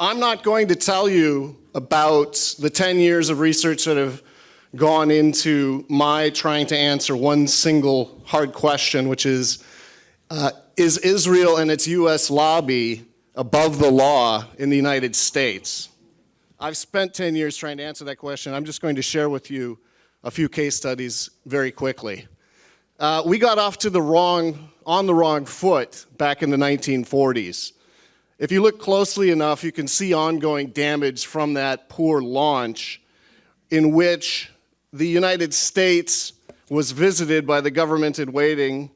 I'm not going to tell you about the 10 years of research that have gone into my trying to answer one single hard question, which is Israel and its US lobby above the law in the United States? I've spent 10 years trying to answer that question. I'm just going to share with you a few case studies very quickly. We got off to on the wrong foot back in the 1940s. If you look closely enough, you can see ongoing damage from that poor launch, in which the United States was visited by the government in waiting,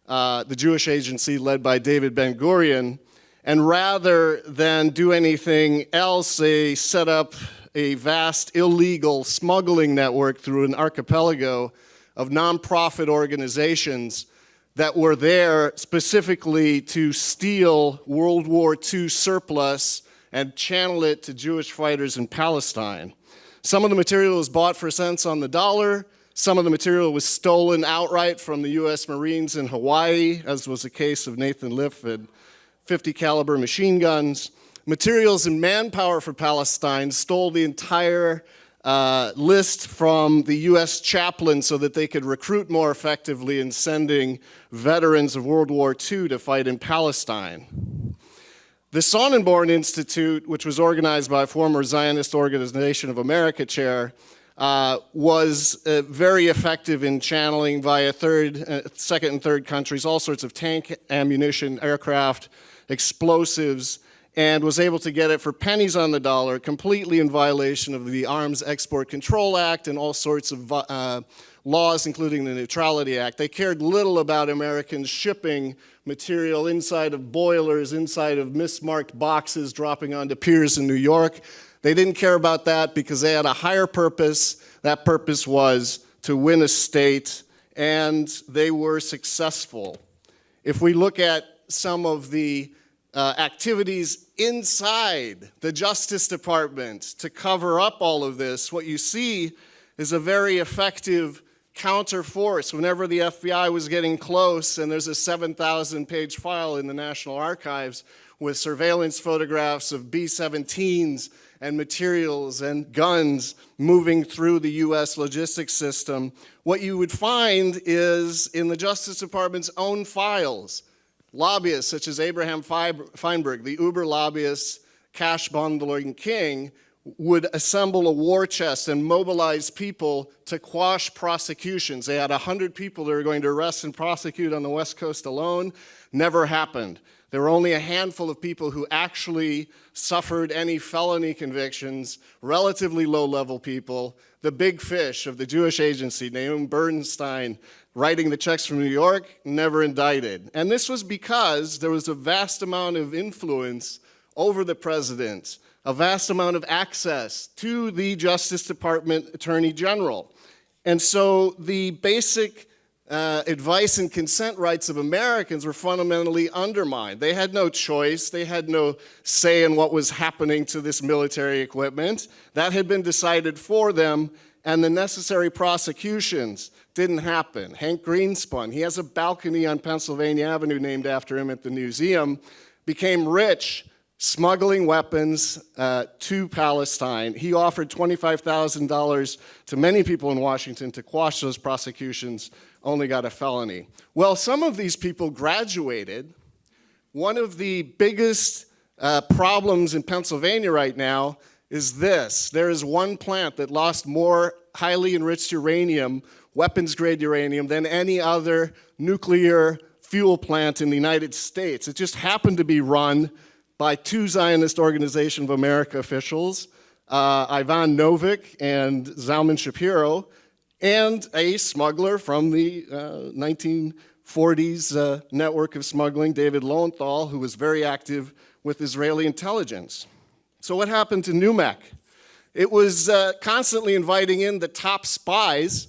the Jewish agency led by David Ben-Gurion, and rather than do anything else, they set up a vast illegal smuggling network through an archipelago of nonprofit organizations that were there specifically to steal World War II surplus and channel it to Jewish fighters in Palestine. Some of the material was bought for cents on the dollar. Some of the material was stolen outright from the US Marines in Hawaii, as was the case of Nathan Liff and 50 caliber machine guns. Materials and manpower for Palestine stole the entire list from the US chaplain so that they could recruit more effectively in sending veterans of World War II to fight in Palestine. The Sonnenborn Institute, which was organized by a former Zionist Organization of America chair, was very effective in channeling via second and third countries all sorts of tank ammunition, aircraft, explosives, and was able to get it for pennies on the dollar, completely in violation of the Arms Export Control Act and all sorts of laws, including the Neutrality Act. They cared little about Americans shipping material inside of boilers, inside of mismarked boxes, dropping onto piers in New York. They didn't care about that because they had a higher purpose. That purpose was to win a state, and they were successful. If we look at some of the activities inside the Justice Department to cover up all of this, what you see is a very effective counterforce. Whenever the FBI was getting close, and there's a 7,000-page file in the National Archives with surveillance photographs of B-17s and materials and guns moving through the US logistics system, what you would find is in the Justice Department's own files, lobbyists such as Abraham Feinberg, the uber lobbyist, cash bundling king, would assemble a war chest and mobilize people to quash prosecutions. They had 100 people they were going to arrest and prosecute on the West Coast alone. Never happened. There were only a handful of people who actually suffered any felony convictions, relatively low-level people. The big fish of the Jewish agency, Nahum Bernstein, writing the checks from New York, never indicted. And this was because there was a vast amount of influence over the president, a vast amount of access to the Justice Department Attorney General. And so the basic advice and consent rights of Americans were fundamentally undermined. They had no choice. They had no say in what was happening to this military equipment. That had been decided for them, and the necessary prosecutions didn't happen. Hank Greenspun, he has a balcony on Pennsylvania Avenue named after him at the museum, became rich smuggling weapons to Palestine. He offered $25,000 to many people in Washington to quash those prosecutions, only got a felony. Well, some of these people graduated. One of the biggest problems in Pennsylvania right now is this. There is one plant that lost more highly enriched uranium, weapons-grade uranium, than any other nuclear fuel plant in the United States. It just happened to be run by two Zionist Organization of America officials, Ivan Novick and Zalman Shapiro, and a smuggler from the 1940s network of smuggling, David Lowenthal, who was very active with Israeli intelligence. So what happened to NUMEC? It was constantly inviting in the top spies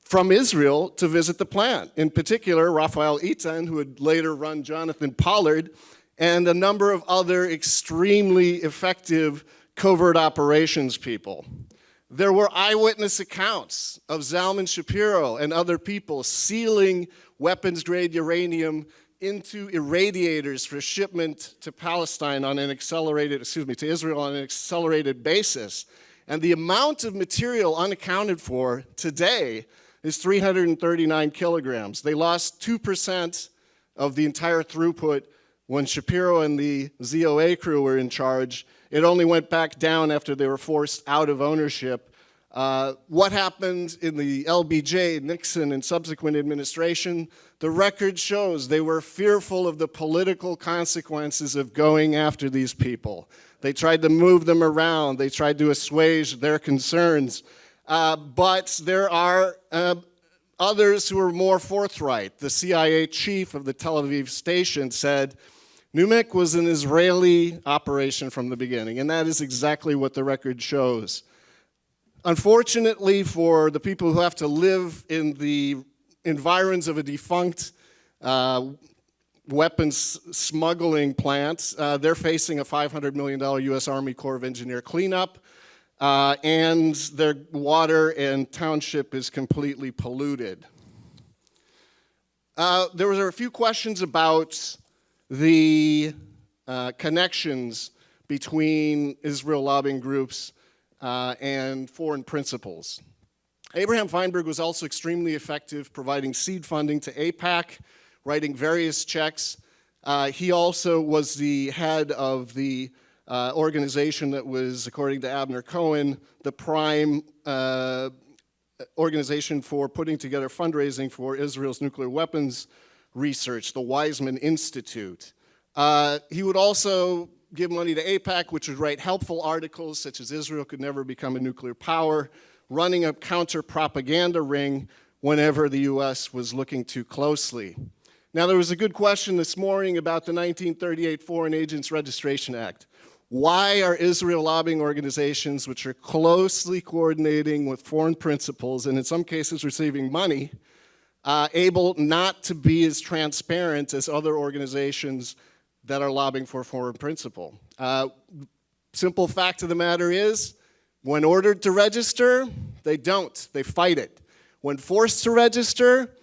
from Israel to visit the plant. In particular, Raphael Eitan, who would later run Jonathan Pollard, and a number of other extremely effective covert operations people. There were eyewitness accounts of Zalman Shapiro and other people sealing weapons-grade uranium into irradiators for shipment to Palestine on an accelerated, to Israel on an accelerated basis. And the amount of material unaccounted for today is 339 kilograms. They lost 2% of the entire throughput when Shapiro and the ZOA crew were in charge. It only went back down after they were forced out of ownership. What happened in the LBJ, Nixon, and subsequent administration, the record shows they were fearful of the political consequences of going after these people. They tried to move them around. They tried to assuage their concerns. But there are others who are more forthright. The CIA chief of the Tel Aviv station said, Numik was an Israeli operation from the beginning, and that is exactly what the record shows. Unfortunately for the people who have to live in the environs of a defunct weapons smuggling plant, they're facing a $500 million U.S. Army Corps of Engineer cleanup, and their water and township is completely polluted. There were a few questions about the connections between Israel lobbying groups and foreign principles. Abraham Feinberg was also extremely effective providing seed funding to AIPAC, writing various checks. He also was the head of the organization that was, according to Abner Cohen, the prime organization for putting together fundraising for Israel's nuclear weapons research, the Weizmann Institute. He would also give money to AIPAC, which would write helpful articles such as Israel could never become a nuclear power, running a counter-propaganda ring whenever the U.S. was looking too closely. Now, there was a good question this morning about the 1938 Foreign Agents Registration Act. Why are Israel lobbying organizations, which are closely coordinating with foreign principles and in some cases receiving money, able not to be as transparent as other organizations that are lobbying for foreign principle? Simple fact of the matter is, when ordered to register, they don't. They fight it. When forced to register,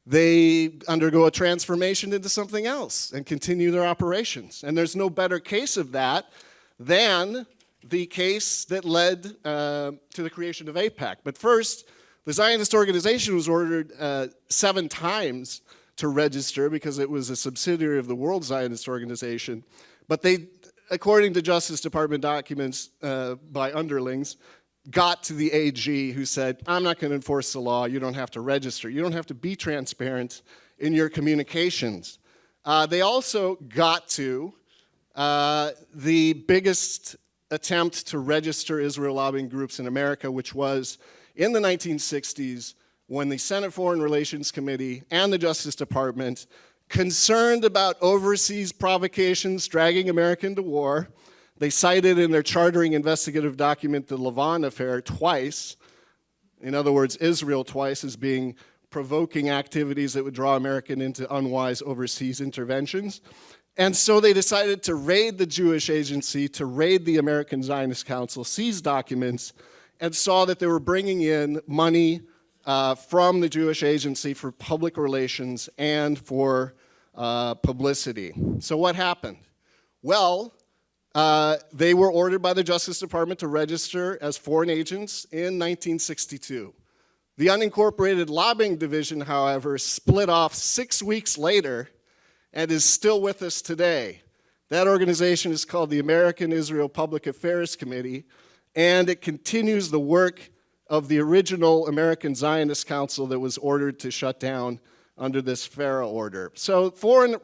they undergo a transformation into something else and continue their operations. And there's no better case of that than the case that led to the creation of AIPAC. But first, the Zionist organization was ordered 7 times to register because it was a subsidiary of the World Zionist Organization. But they, according to Justice Department documents by underlings, got to the AG who said, I'm not going to enforce the law, you don't have to register, you don't have to be transparent in your communications. They also got to the biggest attempt to register Israel lobbying groups in America, which was in the 1960s when the Senate Foreign Relations Committee and the Justice Department, concerned about overseas provocations dragging America into war, they cited in their chartering investigative document the Lavon affair twice, in other words, Israel twice, as being provoking activities that would draw America into unwise overseas interventions. And so they decided to raid the Jewish agency, to raid the American Zionist Council, seize documents, and saw that they were bringing in money from the Jewish agency for public relations and for publicity. So what happened? Well, they were ordered by the Justice Department to register as foreign agents in 1962. The unincorporated lobbying division, however, split off 6 weeks later and is still with us today. That organization is called the American Israel Public Affairs Committee, and it continues the work of the original American Zionist Council that was ordered to shut down under this FARA order. So foreign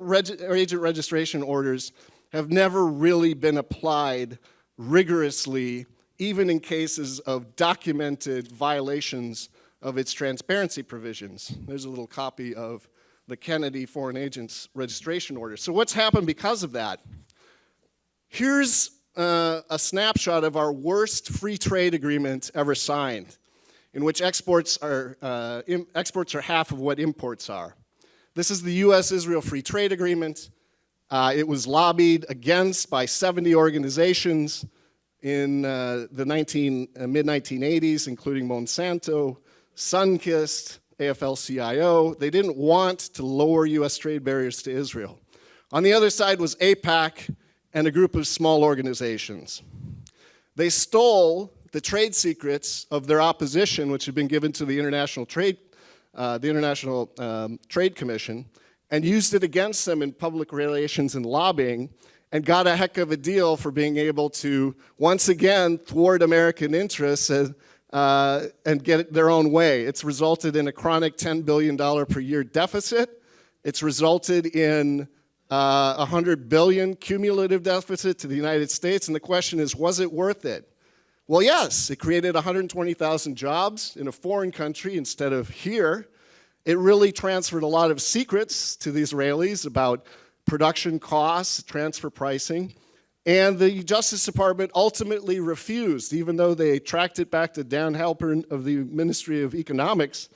agent registration orders have never really been applied rigorously, even in cases of documented violations of its transparency provisions. There's a little copy of the Kennedy Foreign Agents Registration Order. So what's happened because of that? Here's a snapshot of our worst free trade agreement ever signed, in which exports are half of what imports are. This is the U.S.-Israel Free Trade Agreement. It was lobbied against by 70 organizations in the mid-1980s, including Monsanto, Sunkist, AFL-CIO. They didn't want to lower U.S. trade barriers to Israel. On the other side was AIPAC and a group of small organizations. They stole the trade secrets of their opposition, which had been given to the International Trade Commission, and used it against them in public relations and lobbying, and got a heck of a deal for being able to, once again, thwart American interests and get it their own way. It's resulted in a chronic $10 billion per year deficit. It's resulted in $100 billion cumulative deficit to the United States, and the question is, was it worth it? Well, yes, it created 120,000 jobs in a foreign country instead of here. It really transferred a lot of secrets to the Israelis about production costs, transfer pricing, and the Justice Department ultimately refused, even though they tracked it back to Dan Halpern of the Ministry of Economics,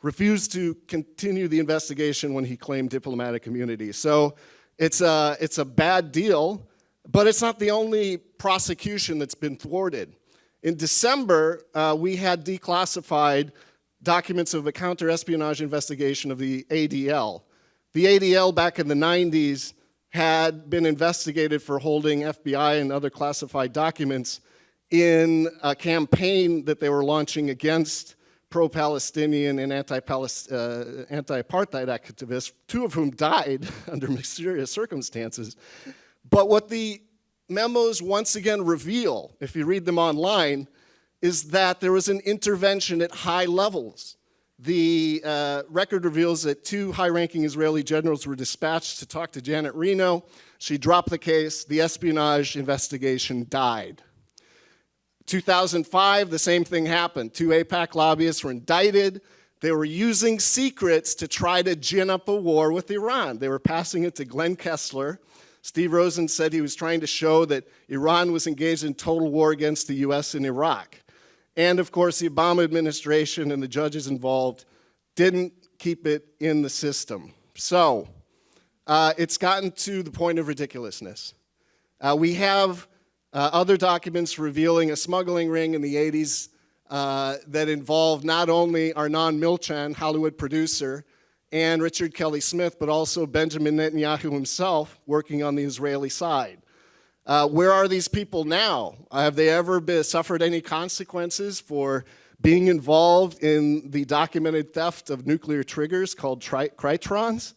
refused to continue the investigation when he claimed diplomatic immunity. So it's a bad deal, but it's not the only prosecution that's been thwarted. In December, we had declassified documents of a counter-espionage investigation of the ADL. The ADL back in the 90s had been investigated for holding FBI and other classified documents in a campaign that they were launching against pro-Palestinian and anti-apartheid activists, two of whom died under mysterious circumstances. But what the memos once again reveal, if you read them online, is that there was an intervention at high levels. The record reveals that two high-ranking Israeli generals were dispatched to talk to Janet Reno. She dropped the case. The espionage investigation died. 2005, the same thing happened. Two AIPAC lobbyists were indicted. They were using secrets to try to gin up a war with Iran. They were passing it to Glenn Kessler. Steve Rosen said he was trying to show that Iran was engaged in total war against the US in Iraq. And of course, the Obama administration and the judges involved didn't keep it in the system. So it's gotten to the point of ridiculousness. We have other documents revealing a smuggling ring in the 80s that involved not only Arnon Milchan, Hollywood producer, and Richard Kelly Smith, but also Benjamin Netanyahu himself working on the Israeli side. Where are these people now? Have they ever suffered any consequences for being involved in the documented theft of nuclear triggers called Critrons?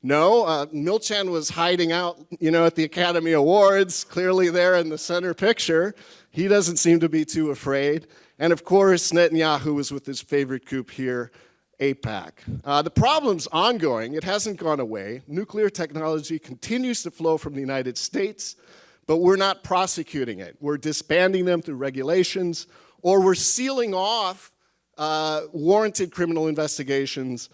No, Milchan was hiding out, at the Academy Awards, clearly there in the center picture. He doesn't seem to be too afraid. And of course, Netanyahu was with his favorite group here, AIPAC. The problem's ongoing. It hasn't gone away. Nuclear technology continues to flow from the United States, but we're not prosecuting it. We're disbanding them through regulations, or we're sealing off warranted criminal investigations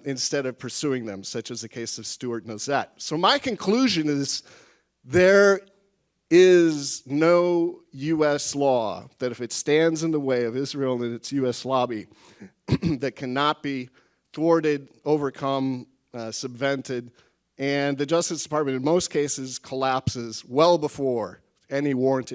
instead of pursuing them, such as the case of Stuart Nozet. So my conclusion is there is no U.S. law that if it stands in the way of Israel and its U.S. lobby that cannot be thwarted, overcome, subvented, and the Justice Department in most cases collapses well before any warranted